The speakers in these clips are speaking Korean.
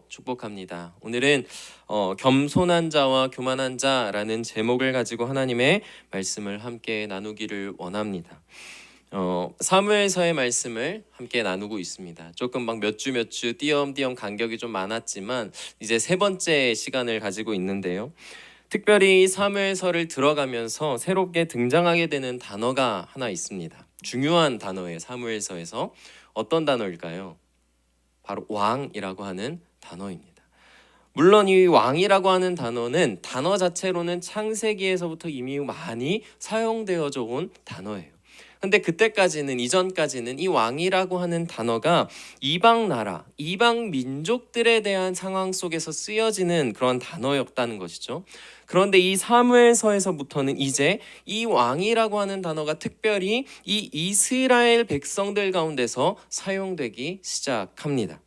축복합니다. 오늘은 겸손한 자와 교만한 자라는 제목을 가지고 하나님의 말씀을 함께 나누기를 원합니다. 사무엘서의 말씀을 함께 나누고 있습니다. 조금 막 몇 주 띄엄띄엄 간격이 좀 많았지만 이제 세 번째 시간을 가지고 있는데요. 특별히 사무엘서를 들어가면서 새롭게 등장하게 되는 단어가 하나 있습니다. 중요한 단어예요. 사무엘서에서 어떤 단어일까요? 바로 왕이라고 하는 단어입니다. 물론 이 왕이라고 하는 단어는 단어 자체로는 창세기에서부터 이미 많이 사용되어져 온 단어예요. 근데 그때까지는 이전까지는 이 왕이라고 하는 단어가 이방 나라, 이방 민족들에 대한 상황 속에서 쓰여지는 그런 단어였다는 것이죠. 그런데 이 사무엘서에서부터는 이제 이 왕이라고 하는 단어가 특별히 이 이스라엘 백성들 가운데서 사용되기 시작합니다.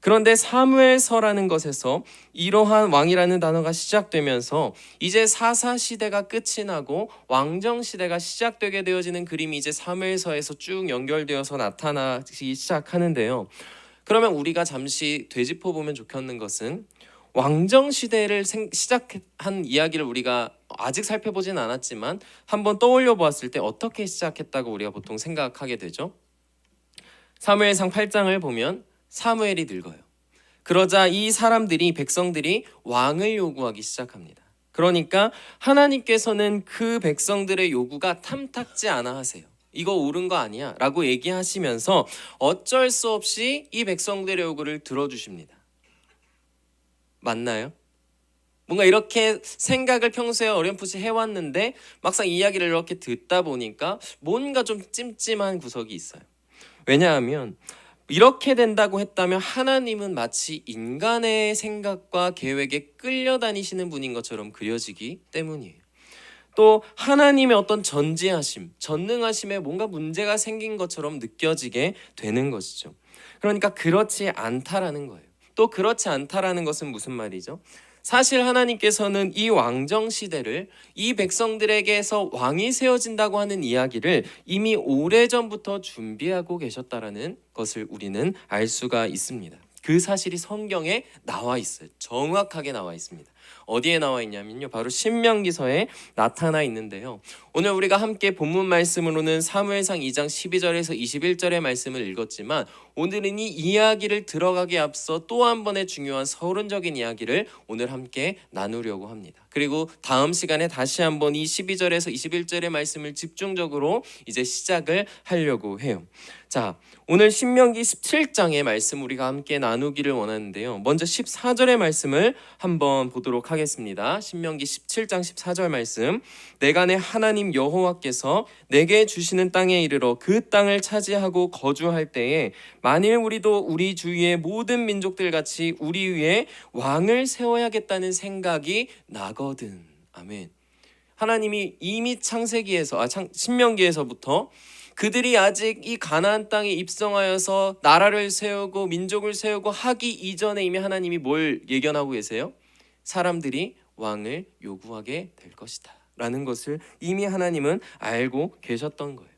그런데 사무엘서라는 것에서 이러한 왕이라는 단어가 시작되면서 이제 사사시대가 끝이 나고 왕정시대가 시작되게 되어지는 그림이 이제 사무엘서에서 쭉 연결되어서 나타나기 시작하는데요. 그러면 우리가 잠시 되짚어보면 좋겠는 것은 왕정시대를 시작한 이야기를 우리가 아직 살펴보진 않았지만 한번 떠올려 보았을 때 어떻게 시작했다고 우리가 보통 생각하게 되죠? 사무엘상 8장을 보면 사무엘이 늙어요. 그러자 이 사람들이 백성들이 왕을 요구하기 시작합니다. 그러니까 하나님께서는 그 백성들의 요구가 탐탁지 않아 하세요. 이거 옳은 거 아니야 라고 얘기하시면서 어쩔 수 없이 이 백성들의 요구를 들어주십니다. 맞나요? 뭔가 이렇게 생각을 평소에 어렴풋이 해왔는데 막상 이야기를 이렇게 듣다 보니까 뭔가 좀 찜찜한 구석이 있어요. 왜냐하면 이렇게 된다고 했다면 하나님은 마치 인간의 생각과 계획에 끌려다니시는 분인 것처럼 그려지기 때문이에요. 또 하나님의 어떤 전지하심, 전능하심에 뭔가 문제가 생긴 것처럼 느껴지게 되는 것이죠. 그러니까 그렇지 않다라는 거예요. 또 그렇지 않다라는 것은 무슨 말이죠? 사실 하나님께서는 이 왕정 시대를 이 백성들에게서 왕이 세워진다고 하는 이야기를 이미 오래전부터 준비하고 계셨다라는 것을 우리는 알 수가 있습니다. 그 사실이 성경에 나와 있어요. 정확하게 나와 있습니다. 어디에 나와 있냐면요, 바로 신명기서에 나타나 있는데요. 오늘 우리가 함께 본문 말씀으로는 사무엘상 2장 12절에서 21절의 말씀을 읽었지만 오늘은 이 이야기를 들어가기에 앞서 또 한 번의 중요한 서론적인 이야기를 오늘 함께 나누려고 합니다. 그리고 다음 시간에 다시 한번 이 12절에서 21절의 말씀을 집중적으로 이제 시작을 하려고 해요. 자, 오늘 신명기 17장의 말씀 우리가 함께 나누기를 원하는데요. 먼저 14절의 말씀을 한번 보도록 하겠습니다. 신명기 17장 14절 말씀. 내가 내 하나님 여호와께서 내게 주시는 땅에 이르러 그 땅을 차지하고 거주할 때에 만일 우리도 우리 주위의 모든 민족들 같이 우리 위에 왕을 세워야겠다는 생각이 나거든. 아멘. 하나님이 이미 신명기에서부터 그들이 아직 이 가나안 땅에 입성하여서 나라를 세우고 민족을 세우고 하기 이전에 이미 하나님이 뭘 예견하고 계세요? 사람들이 왕을 요구하게 될 것이다 라는 것을 이미 하나님은 알고 계셨던 거예요.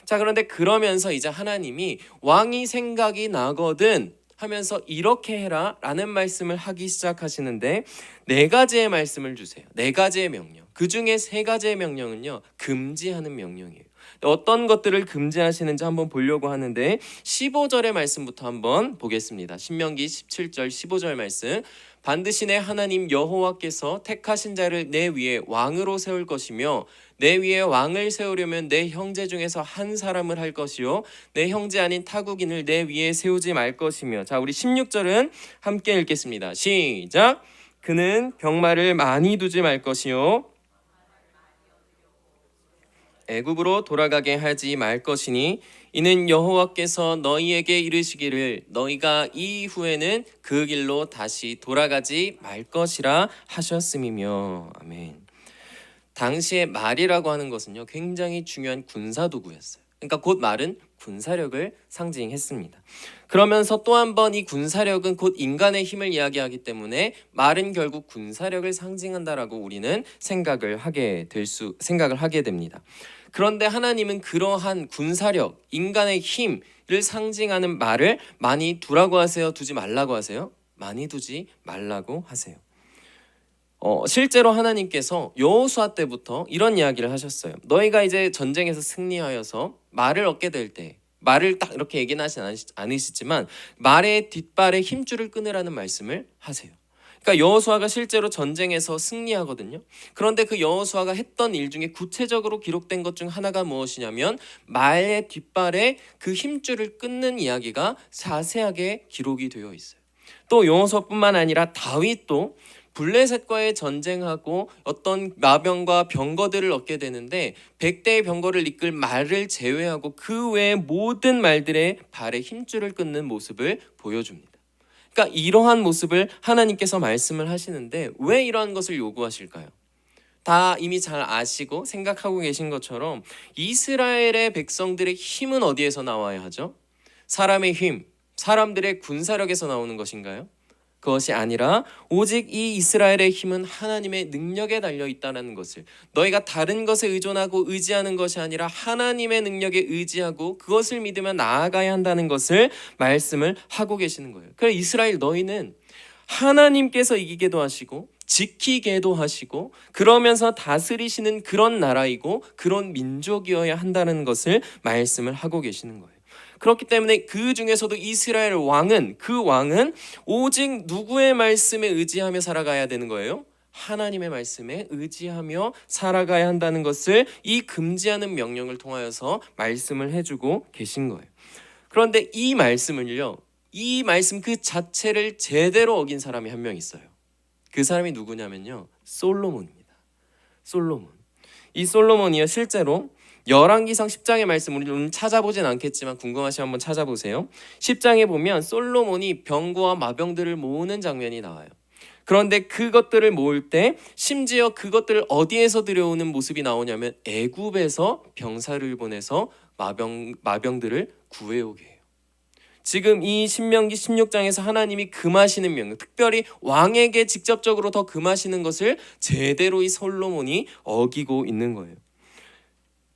자, 그런데 그러면서 이제 하나님이 왕이 생각이 나거든 하면서 이렇게 해라 라는 말씀을 하기 시작하시는데 네 가지의 말씀을 주세요. 네 가지의 명령. 그 중에 세 가지의 명령은요, 금지하는 명령이에요. 어떤 것들을 금지하시는지 한번 보려고 하는데 15절의 말씀부터 한번 보겠습니다. 신명기 17절 15절 말씀. 반드시 내 하나님 여호와께서 택하신 자를 내 위에 왕으로 세울 것이며 내 위에 왕을 세우려면 내 형제 중에서 한 사람을 할 것이요 내 형제 아닌 타국인을 내 위에 세우지 말 것이며. 자, 우리 16절은 함께 읽겠습니다. 시작. 그는 병마를 많이 두지 말 것이요 애굽으로 돌아가게 하지 말 것이니 이는 여호와께서 너희에게 이르시기를 너희가 이후에는 그 길로 다시 돌아가지 말 것이라 하셨음이며. 아멘. 당시에 말이라고 하는 것은요, 굉장히 중요한 군사 도구였어요. 그러니까 곧 말은 군사력을 상징했습니다. 그러면서 또 한 번 이 군사력은 곧 인간의 힘을 이야기하기 때문에 말은 결국 군사력을 상징한다라고 우리는 생각을 하게 됩니다. 그런데 하나님은 그러한 군사력, 인간의 힘을 상징하는 말을 많이 두라고 하세요? 두지 말라고 하세요? 많이 두지 말라고 하세요. 실제로 하나님께서 여호수아 때부터 이런 이야기를 하셨어요. 너희가 이제 전쟁에서 승리하여서 말을 얻게 될 때, 말을 딱 이렇게 얘기는 하진 않으시지만 말의 뒷발에 힘줄을 끊으라는 말씀을 하세요. 그러니까 여호수아가 실제로 전쟁에서 승리하거든요. 그런데 그 여호수아가 했던 일 중에 구체적으로 기록된 것 중 하나가 무엇이냐면 말의 뒷발에 그 힘줄을 끊는 이야기가 자세하게 기록이 되어 있어요. 또 여호수아뿐만 아니라 다윗도 블레셋과의 전쟁하고 어떤 마병과 병거들을 얻게 되는데 100대의 병거를 이끌 말을 제외하고 그 외의 모든 말들의 발에 힘줄을 끊는 모습을 보여줍니다. 그러니까 이러한 모습을 하나님께서 말씀을 하시는데 왜 이러한 것을 요구하실까요? 다 이미 잘 아시고 생각하고 계신 것처럼 이스라엘의 백성들의 힘은 어디에서 나와야 하죠? 사람의 힘, 사람들의 군사력에서 나오는 것인가요? 그것이 아니라 오직 이 이스라엘의 힘은 하나님의 능력에 달려 있다는 것을, 너희가 다른 것에 의존하고 의지하는 것이 아니라 하나님의 능력에 의지하고 그것을 믿으며 나아가야 한다는 것을 말씀을 하고 계시는 거예요. 그래서 이스라엘 너희는 하나님께서 이기게도 하시고 지키게도 하시고 그러면서 다스리시는 그런 나라이고 그런 민족이어야 한다는 것을 말씀을 하고 계시는 거예요. 그렇기 때문에 그 중에서도 이스라엘 왕은, 그 왕은 오직 누구의 말씀에 의지하며 살아가야 되는 거예요? 하나님의 말씀에 의지하며 살아가야 한다는 것을 이 금지하는 명령을 통하여서 말씀을 해주고 계신 거예요. 그런데 이 말씀을요, 이 말씀 그 자체를 제대로 어긴 사람이 한 명 있어요. 그 사람이 누구냐면요, 솔로몬입니다. 솔로몬. 이 솔로몬이요, 실제로 열왕기상 10장의 말씀 우리는 찾아보진 않겠지만 궁금하시면 한번 찾아보세요. 10장에 보면 솔로몬이 병거와 마병들을 모으는 장면이 나와요. 그런데 그것들을 모을 때 심지어 그것들을 어디에서 들여오는 모습이 나오냐면 애굽에서 병사를 보내서 마병들을 구해오게 해요. 지금 이 신명기 16장에서 하나님이 금하시는 명령, 특별히 왕에게 직접적으로 더 금하시는 것을 제대로 이 솔로몬이 어기고 있는 거예요.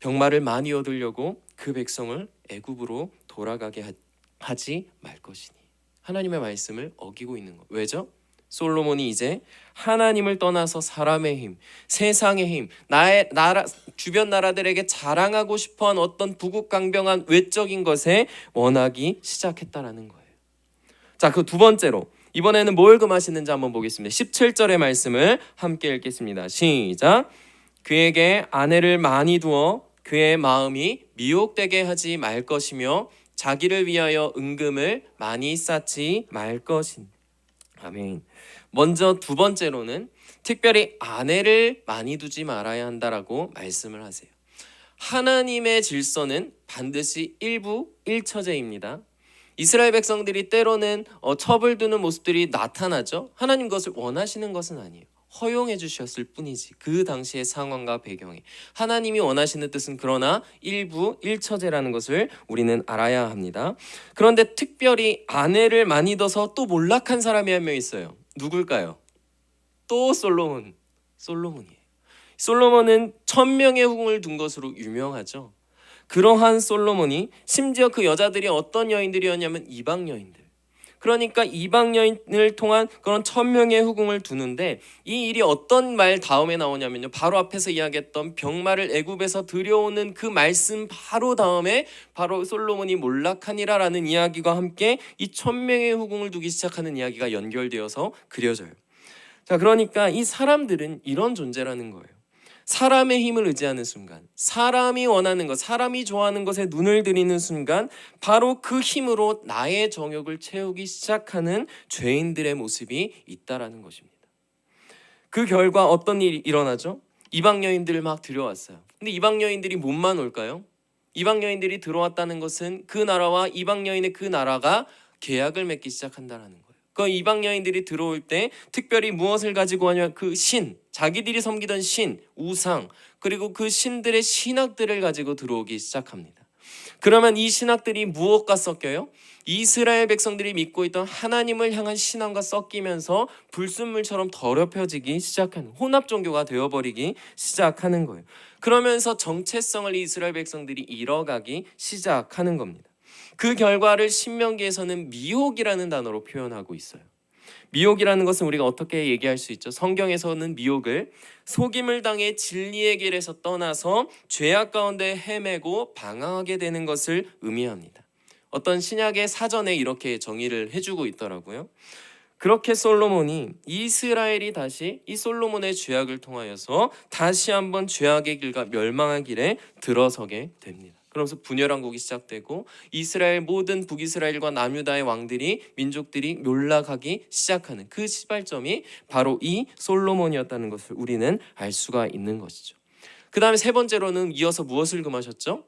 병마를 많이 얻으려고 그 백성을 애굽으로 돌아가게 하지 말 것이니, 하나님의 말씀을 어기고 있는 거. 왜죠? 솔로몬이 이제 하나님을 떠나서 사람의 힘, 세상의 힘, 나의 나라, 주변 나라들에게 자랑하고 싶어한 어떤 부국강병한 외적인 것에 원하기 시작했다라는 거예요. 자, 그 두 번째로 이번에는 뭘 금하시는지 한번 보겠습니다. 17절의 말씀을 함께 읽겠습니다. 시작. 그에게 아내를 많이 두어 그의 마음이 미혹되게 하지 말 것이며 자기를 위하여 은금을 많이 쌓지 말 것인. 아멘. 먼저 두 번째로는 특별히 아내를 많이 두지 말아야 한다라고 말씀을 하세요. 하나님의 질서는 반드시 일부 일처제입니다. 이스라엘 백성들이 때로는 첩을 두는 모습들이 나타나죠. 하나님 그것을 원하시는 것은 아니에요. 허용해 주셨을 뿐이지. 그 당시의 상황과 배경에 하나님이 원하시는 뜻은 그러나 일부 일처제라는 것을 우리는 알아야 합니다. 그런데 특별히 아내를 많이 둬서 또 몰락한 사람이 한 명 있어요. 누굴까요? 또 솔로몬이에요. 솔로몬은 1000명의 후궁을 둔 것으로 유명하죠. 그러한 솔로몬이 심지어 그 여자들이 어떤 여인들이었냐면 이방 여인들. 그러니까 이방 여인을 통한 그런 1000명의 후궁을 두는데 이 일이 어떤 말 다음에 나오냐면요, 바로 앞에서 이야기했던 병마를 애굽에서 들여오는 그 말씀 바로 다음에 바로 솔로몬이 몰락하니라라는 이야기와 함께 이 1000명의 후궁을 두기 시작하는 이야기가 연결되어서 그려져요. 자, 그러니까 이 사람들은 이런 존재라는 거예요. 사람의 힘을 의지하는 순간, 사람이 원하는 것, 사람이 좋아하는 것에 눈을 들이는 순간 바로 그 힘으로 나의 정욕을 채우기 시작하는 죄인들의 모습이 있다라는 것입니다. 그 결과 어떤 일이 일어나죠? 이방 여인들을 막 들여왔어요. 근데 이방 여인들이 몸만 올까요? 이방 여인들이 들어왔다는 것은 그 나라와 이방 여인의 그 나라가 계약을 맺기 시작한다라는 거예요. 그 이방 여인들이 들어올 때 특별히 무엇을 가지고 하냐, 그 신, 자기들이 섬기던 신, 우상, 그리고 그 신들의 신학들을 가지고 들어오기 시작합니다. 그러면 이 신학들이 무엇과 섞여요? 이스라엘 백성들이 믿고 있던 하나님을 향한 신앙과 섞이면서 불순물처럼 더럽혀지기 시작하는, 혼합 종교가 되어버리기 시작하는 거예요. 그러면서 정체성을 이스라엘 백성들이 잃어가기 시작하는 겁니다. 그 결과를 신명기에서는 미혹이라는 단어로 표현하고 있어요. 미혹이라는 것은 우리가 어떻게 얘기할 수 있죠? 성경에서는 미혹을 속임을 당해 진리의 길에서 떠나서 죄악 가운데 헤매고 방황하게 되는 것을 의미합니다. 어떤 신약의 사전에 이렇게 정의를 해주고 있더라고요. 그렇게 솔로몬이 이스라엘이 다시 이 솔로몬의 죄악을 통하여서 다시 한번 죄악의 길과 멸망의 길에 들어서게 됩니다. 그러면서 분열왕국이 시작되고 이스라엘 모든 북이스라엘과 남유다의 왕들이 민족들이 멸락하기 시작하는 그 시발점이 바로 이 솔로몬이었다는 것을 우리는 알 수가 있는 것이죠. 그 다음에 세 번째로는 이어서 무엇을 금하셨죠?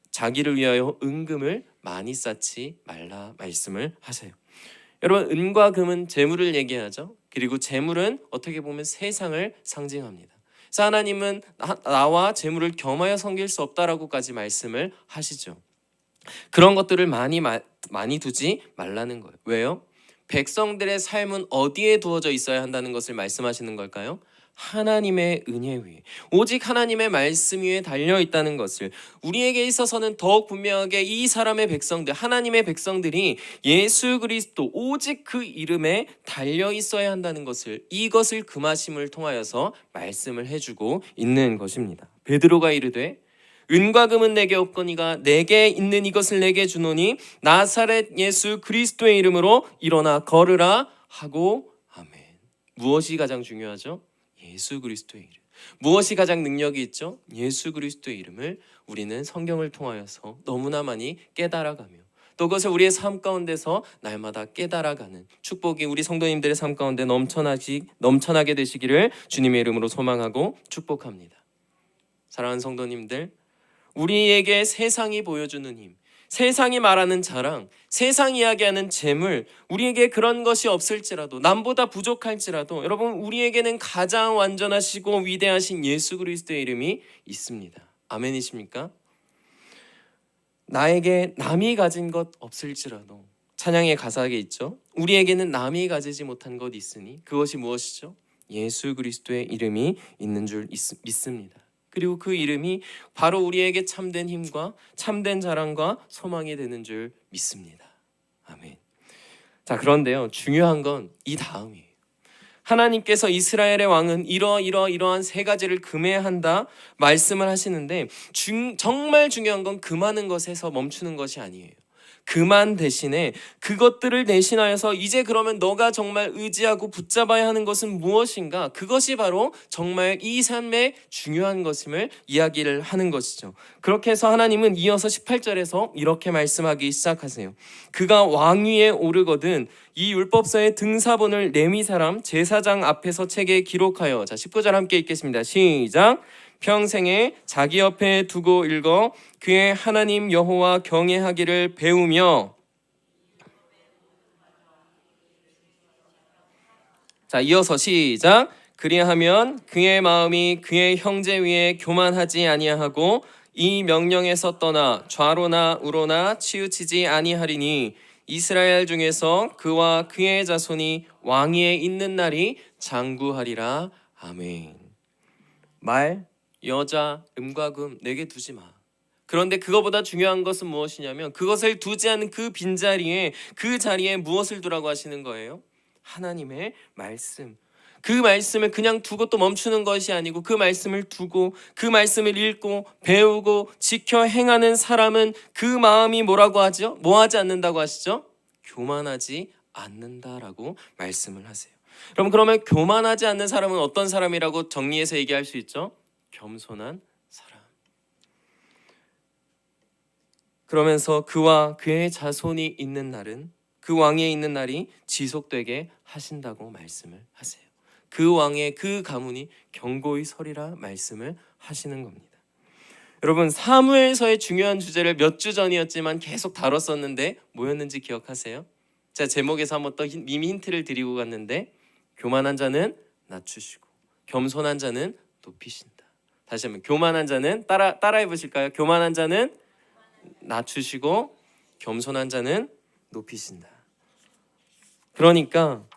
자기를 위하여 은금을 많이 쌓지 말라 말씀을 하세요. 여러분, 은과 금은 재물을 얘기하죠. 그리고 재물은 어떻게 보면 세상을 상징합니다. 그래서 하나님은 나와 재물을 겸하여 섬길 수 없다라고까지 말씀을 하시죠. 그런 것들을 많이 두지 말라는 거예요. 왜요? 백성들의 삶은 어디에 두어져 있어야 한다는 것을 말씀하시는 걸까요? 하나님의 은혜 위에, 오직 하나님의 말씀 위에 달려 있다는 것을, 우리에게 있어서는 더욱 분명하게 이 사람의 백성들, 하나님의 백성들이 예수 그리스도 오직 그 이름에 달려 있어야 한다는 것을, 이것을 금하심을 통하여서 말씀을 해주고 있는 것입니다. 베드로가 이르되 은과 금은 내게 없거니가 내게 있는 이것을 내게 주노니 나사렛 예수 그리스도의 이름으로 일어나 걸으라 하고. 아멘. 무엇이 가장 중요하죠? 예수 그리스도의 이름. 무엇이 가장 능력이 있죠? 예수 그리스도의 이름을 우리는 성경을 통하여서 너무나 많이 깨달아가며 또 그것을 우리의 삶 가운데서 날마다 깨달아가는 축복이 우리 성도님들의 삶 가운데 넘쳐나게 되시기를 주님의 이름으로 소망하고 축복합니다. 사랑하는 성도님들, 우리에게 세상이 보여주는 힘, 세상이 말하는 자랑, 세상 이야기하는 재물, 우리에게 그런 것이 없을지라도, 남보다 부족할지라도 여러분, 우리에게는 가장 완전하시고 위대하신 예수 그리스도의 이름이 있습니다. 아멘이십니까? 나에게 남이 가진 것 없을지라도, 찬양의 가사에 있죠. 우리에게는 남이 가지지 못한 것 있으니 그것이 무엇이죠? 예수 그리스도의 이름이 있는 줄 믿습니다. 그리고 그 이름이 바로 우리에게 참된 힘과 참된 자랑과 소망이 되는 줄 믿습니다. 아멘. 자, 그런데요, 중요한 건 이 다음이에요. 하나님께서 이스라엘의 왕은 이러한 세 가지를 금해야 한다 말씀을 하시는데, 정말 중요한 건 금하는 것에서 멈추는 것이 아니에요. 그만 대신에 그것들을 대신하여서 이제 그러면 너가 정말 의지하고 붙잡아야 하는 것은 무엇인가? 그것이 바로 정말 이 삶의 중요한 것임을 이야기를 하는 것이죠. 그렇게 해서 하나님은 이어서 18절에서 이렇게 말씀하기 시작하세요. 그가 왕위에 오르거든 이 율법서의 등사본을 레위 사람 제사장 앞에서 책에 기록하여. 자, 19절 함께 읽겠습니다. 시작. 평생에 자기 옆에 두고 읽어 그의 하나님 여호와 경외하기를 배우며. 자, 이어서 시작. 그리하면 그의 마음이 그의 형제 위에 교만하지 아니하고 이 명령에서 떠나 좌로나 우로나 치우치지 아니하리니 이스라엘 중에서 그와 그의 자손이 왕위에 있는 날이 장구하리라. 아멘. 말, 여자, 음과 금 내게 두지 마. 그런데 그거보다 중요한 것은 무엇이냐면 그것을 두지 않은 그 빈자리에, 그 자리에 무엇을 두라고 하시는 거예요? 하나님의 말씀. 그 말씀을 그냥 두고 또 멈추는 것이 아니고 그 말씀을 두고 그 말씀을 읽고 배우고 지켜 행하는 사람은 그 마음이 뭐라고 하죠? 뭐 하지 않는다고 하시죠? 교만하지 않는다라고 말씀을 하세요. 그러면 교만하지 않는 사람은 어떤 사람이라고 정리해서 얘기할 수 있죠? 겸손한 사람. 그러면서 그와 그의 자손이 있는 날은, 그 왕에 있는 날이 지속되게 하신다고 말씀을 하세요. 그 왕의 그 가문이 견고히 서리라 말씀을 하시는 겁니다. 여러분, 사무엘서의 중요한 주제를 몇 주 전이었지만 계속 다뤘었는데 뭐였는지 기억하세요? 자, 제목에서 한번 또 이미 힌트를 드리고 갔는데, 교만한 자는 낮추시고 겸손한 자는 높이신다. 다시 한번, 교만한 자는 따라해 보실까요? 교만한 자는 낮추시고 겸손한 자는 높이신다. 그러니까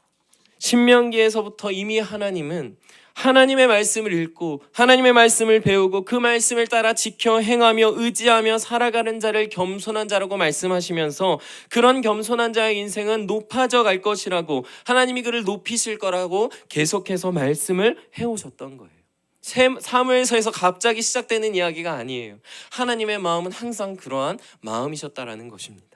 신명기에서부터 이미 하나님은 하나님의 말씀을 읽고 하나님의 말씀을 배우고 그 말씀을 따라 지켜 행하며 의지하며 살아가는 자를 겸손한 자라고 말씀하시면서 그런 겸손한 자의 인생은 높아져 갈 것이라고 하나님이 그를 높이실 거라고 계속해서 말씀을 해오셨던 거예요. 사무엘서에서 갑자기 시작되는 이야기가 아니에요. 하나님의 마음은 항상 그러한 마음이셨다라는 것입니다.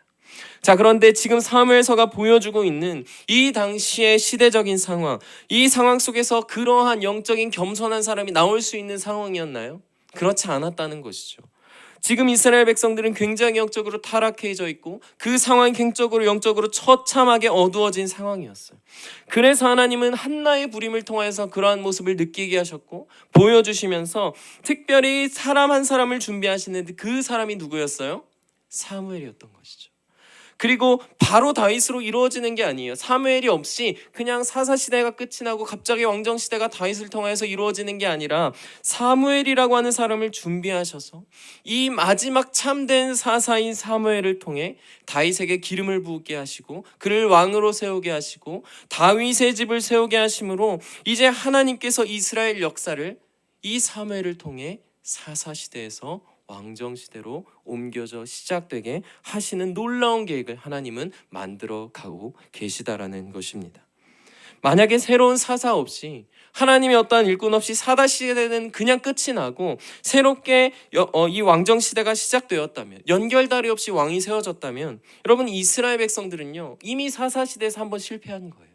자, 그런데 지금 사무엘서가 보여주고 있는 이 당시의 시대적인 상황, 이 상황 속에서 그러한 영적인 겸손한 사람이 나올 수 있는 상황이었나요? 그렇지 않았다는 것이죠. 지금 이스라엘 백성들은 굉장히 영적으로 타락해져 있고 그 상황이 갱적으로 영적으로 처참하게 어두워진 상황이었어요. 그래서 하나님은 한나의 부림을 통해서 그러한 모습을 느끼게 하셨고 보여주시면서 특별히 사람 한 사람을 준비하시는데 그 사람이 누구였어요? 사무엘이었던 것이죠. 그리고 바로 다윗으로 이루어지는 게 아니에요. 사무엘이 없이 그냥 사사시대가 끝이 나고 갑자기 왕정시대가 다윗을 통해서 이루어지는 게 아니라 사무엘이라고 하는 사람을 준비하셔서 이 마지막 참된 사사인 사무엘을 통해 다윗에게 기름을 부게 하시고 그를 왕으로 세우게 하시고 다윗의 집을 세우게 하심으로 이제 하나님께서 이스라엘 역사를 이 사무엘을 통해 사사시대에서 왕정시대로 옮겨져 시작되게 하시는 놀라운 계획을 하나님은 만들어 가고 계시다라는 것입니다. 만약에 새로운 사사 없이 하나님의 어떠한 일꾼 없이 사다시대는 그냥 끝이 나고 새롭게 이 왕정시대가 시작되었다면 연결다리 없이 왕이 세워졌다면 여러분 이스라엘 백성들은요 이미 사사시대에서 한번 실패한 거예요.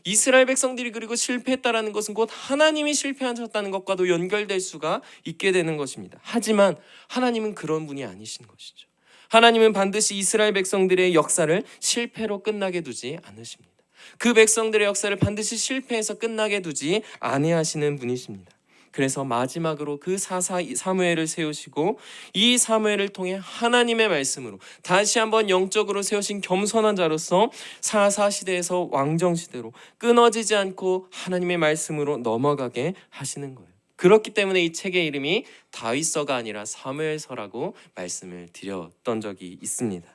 이스라엘 백성들이 그리고 실패했다라는 것은 곧 하나님이 실패하셨다는 것과도 연결될 수가 있게 되는 것입니다. 하지만 하나님은 그런 분이 아니신 것이죠. 하나님은 반드시 이스라엘 백성들의 역사를 실패로 끝나게 두지 않으십니다. 그 백성들의 역사를 반드시 실패해서 끝나게 두지 아니하시는 분이십니다. 그래서 마지막으로 그 사무엘을 세우시고 이 사무엘을 통해 하나님의 말씀으로 다시 한번 영적으로 세우신 겸손한 자로서 사사시대에서 왕정시대로 끊어지지 않고 하나님의 말씀으로 넘어가게 하시는 거예요. 그렇기 때문에 이 책의 이름이 다윗서가 아니라 사무엘서라고 말씀을 드렸던 적이 있습니다.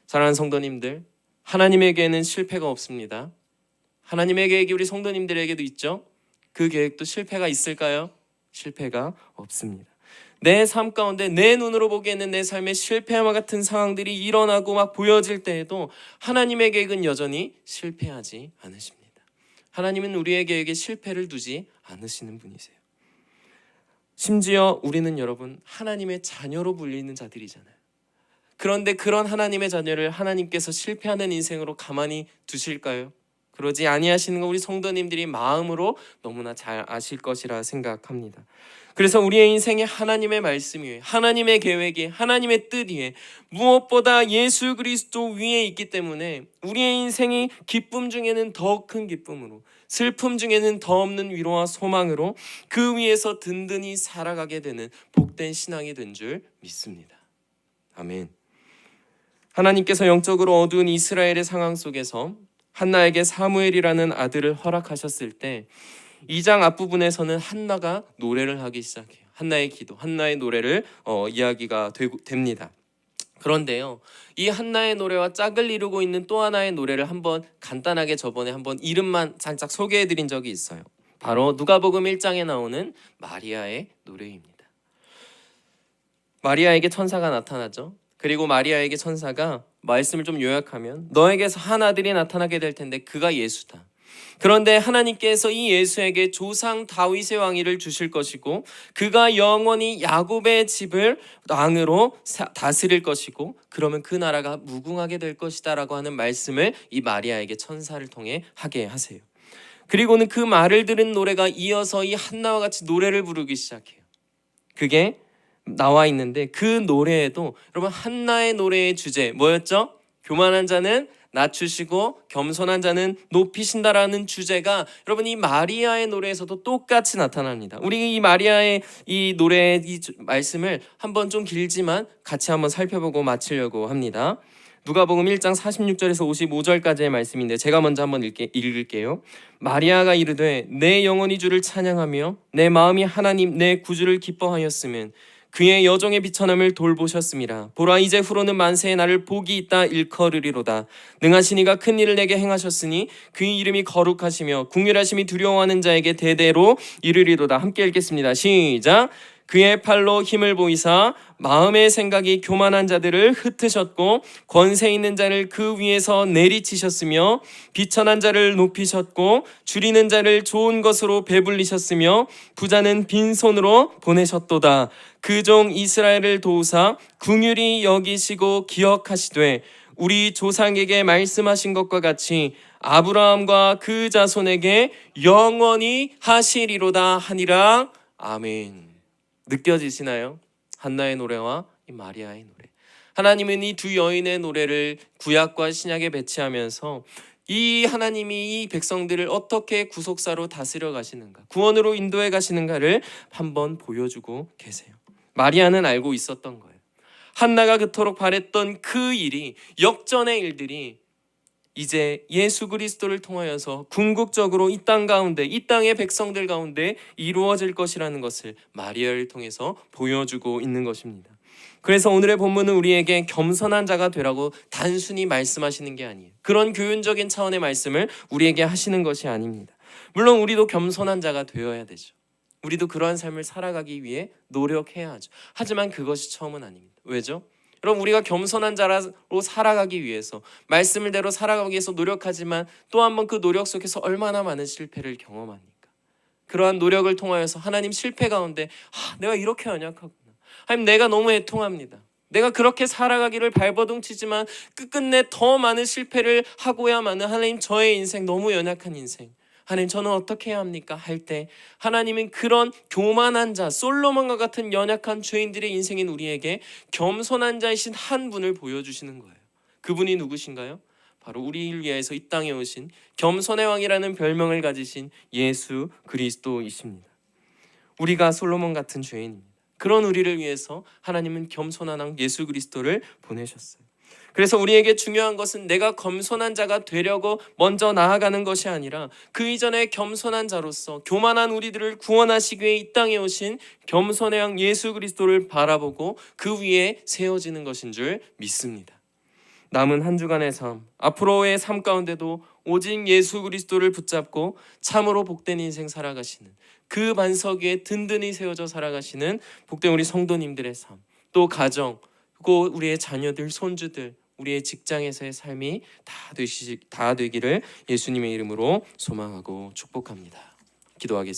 사랑하는 성도님들, 하나님에게는 실패가 없습니다. 하나님의 계획이 우리 성도님들에게도 있죠. 그 계획도 실패가 있을까요? 실패가 없습니다. 내 삶 가운데 내 눈으로 보기에는 내 삶의 실패와 같은 상황들이 일어나고 막 보여질 때에도 하나님의 계획은 여전히 실패하지 않으십니다. 하나님은 우리의 계획에 실패를 두지 않으시는 분이세요. 심지어 우리는 여러분 하나님의 자녀로 불리는 자들이잖아요. 그런데 그런 하나님의 자녀를 하나님께서 실패하는 인생으로 가만히 두실까요? 그러지 아니하시는 거 우리 성도님들이 마음으로 너무나 잘 아실 것이라 생각합니다. 그래서 우리의 인생에 하나님의 말씀 위에 하나님의 계획에 하나님의 뜻 위에 무엇보다 예수 그리스도 위에 있기 때문에 우리의 인생이 기쁨 중에는 더 큰 기쁨으로 슬픔 중에는 더 없는 위로와 소망으로 그 위에서 든든히 살아가게 되는 복된 신앙이 된 줄 믿습니다. 아멘. 하나님께서 영적으로 어두운 이스라엘의 상황 속에서 한나에게 사무엘이라는 아들을 허락하셨을 때 2장 앞부분에서는 한나가 노래를 하기 시작해요. 한나의 기도, 한나의 노래를 이야기가 됩니다. 그런데요, 이 한나의 노래와 짝을 이루고 있는 또 하나의 노래를 한번 간단하게 저번에 한번 이름만 살짝 소개해드린 적이 있어요. 바로 누가복음 1장에 나오는 마리아의 노래입니다. 마리아에게 천사가 나타나죠. 그리고 마리아에게 천사가 말씀을 좀 요약하면 너에게서 한 아들이 나타나게 될 텐데 그가 예수다. 그런데 하나님께서 이 예수에게 조상 다윗의 왕위를 주실 것이고 그가 영원히 야곱의 집을 왕으로 다스릴 것이고 그러면 그 나라가 무궁하게 될 것이다 라고 하는 말씀을 이 마리아에게 천사를 통해 하게 하세요. 그리고는 그 말을 들은 노래가 이어서 이 한나와 같이 노래를 부르기 시작해요. 그게 나와 있는데 그 노래에도 여러분 한나의 노래의 주제 뭐였죠? 교만한 자는 낮추시고 겸손한 자는 높이신다라는 주제가 여러분 이 마리아의 노래에서도 똑같이 나타납니다. 우리 이 마리아의 이 노래의 이 말씀을 한번 좀 길지만 같이 한번 살펴보고 마치려고 합니다. 누가복음 1장 46절에서 55절까지의 말씀인데 제가 먼저 한번 읽을게요. 마리아가 이르되 내 영혼이 주를 찬양하며 내 마음이 하나님 내 구주를 기뻐하였으면 그의 여종의 비천함을 돌보셨음이라. 보라, 이제 후로는 만세의 날을 복이 있다 일컬으리로다. 능하신 이가 큰 일을 내게 행하셨으니 그의 이름이 거룩하시며 궁휼하심이 두려워하는 자에게 대대로 이르리로다. 함께 읽겠습니다. 시작. 그의 팔로 힘을 보이사 마음의 생각이 교만한 자들을 흩으셨고 권세 있는 자를 그 위에서 내리치셨으며 비천한 자를 높이셨고 줄이는 자를 좋은 것으로 배불리셨으며 부자는 빈손으로 보내셨도다. 그 종 이스라엘을 도우사 긍휼히 여기시고 기억하시되 우리 조상에게 말씀하신 것과 같이 아브라함과 그 자손에게 영원히 하시리로다 하니라. 아멘. 느껴지시나요? 한나의 노래와 이 마리아의 노래. 하나님은 이 두 여인의 노래를 구약과 신약에 배치하면서 이 하나님이 이 백성들을 어떻게 구속사로 다스려 가시는가, 구원으로 인도해 가시는가를 한번 보여주고 계세요. 마리아는 알고 있었던 거예요. 한나가 그토록 바랬던 그 일이, 역전의 일들이 이제 예수 그리스도를 통하여서 궁극적으로 이 땅 가운데, 이 땅의 백성들 가운데 이루어질 것이라는 것을 마리아를 통해서 보여주고 있는 것입니다. 그래서 오늘의 본문은 우리에게 겸손한 자가 되라고 단순히 말씀하시는 게 아니에요. 그런 교훈적인 차원의 말씀을 우리에게 하시는 것이 아닙니다. 물론 우리도 겸손한 자가 되어야 되죠. 우리도 그러한 삶을 살아가기 위해 노력해야 하죠. 하지만 그것이 처음은 아닙니다. 왜죠? 여러분, 우리가 겸손한 자로 살아가기 위해서, 말씀을 대로 살아가기 위해서 노력하지만 또 한 번 그 노력 속에서 얼마나 많은 실패를 경험합니까? 그러한 노력을 통하여서 하나님, 실패 가운데 내가 이렇게 연약하구나, 하나님 내가 너무 애통합니다, 내가 그렇게 살아가기를 발버둥치지만 끝끝내 더 많은 실패를 하고야 마는 하나님, 저의 인생 너무 연약한 인생, 하나님 저는 어떻게 해야 합니까? 할 때 하나님은 그런 교만한 자, 솔로몬과 같은 연약한 죄인들의 인생인 우리에게 겸손한 자이신 한 분을 보여주시는 거예요. 그분이 누구신가요? 바로 우리를 위해서 이 땅에 오신 겸손의 왕이라는 별명을 가지신 예수 그리스도이십니다. 우리가 솔로몬 같은 죄인입니다. 그런 우리를 위해서 하나님은 겸손한 왕 예수 그리스도를 보내셨어요. 그래서 우리에게 중요한 것은 내가 겸손한 자가 되려고 먼저 나아가는 것이 아니라 그 이전에 겸손한 자로서 교만한 우리들을 구원하시기 위해 이 땅에 오신 겸손의 왕 예수 그리스도를 바라보고 그 위에 세워지는 것인 줄 믿습니다. 남은 한 주간의 삶, 앞으로의 삶 가운데도 오직 예수 그리스도를 붙잡고 참으로 복된 인생 살아가시는, 그 반석 위에 든든히 세워져 살아가시는 복된 우리 성도님들의 삶, 또 가정, 또 우리의 자녀들, 손주들, 우리의 직장에서의 삶이 다 되기를 예수님의 이름으로 소망하고 축복합니다. 기도하겠습니다.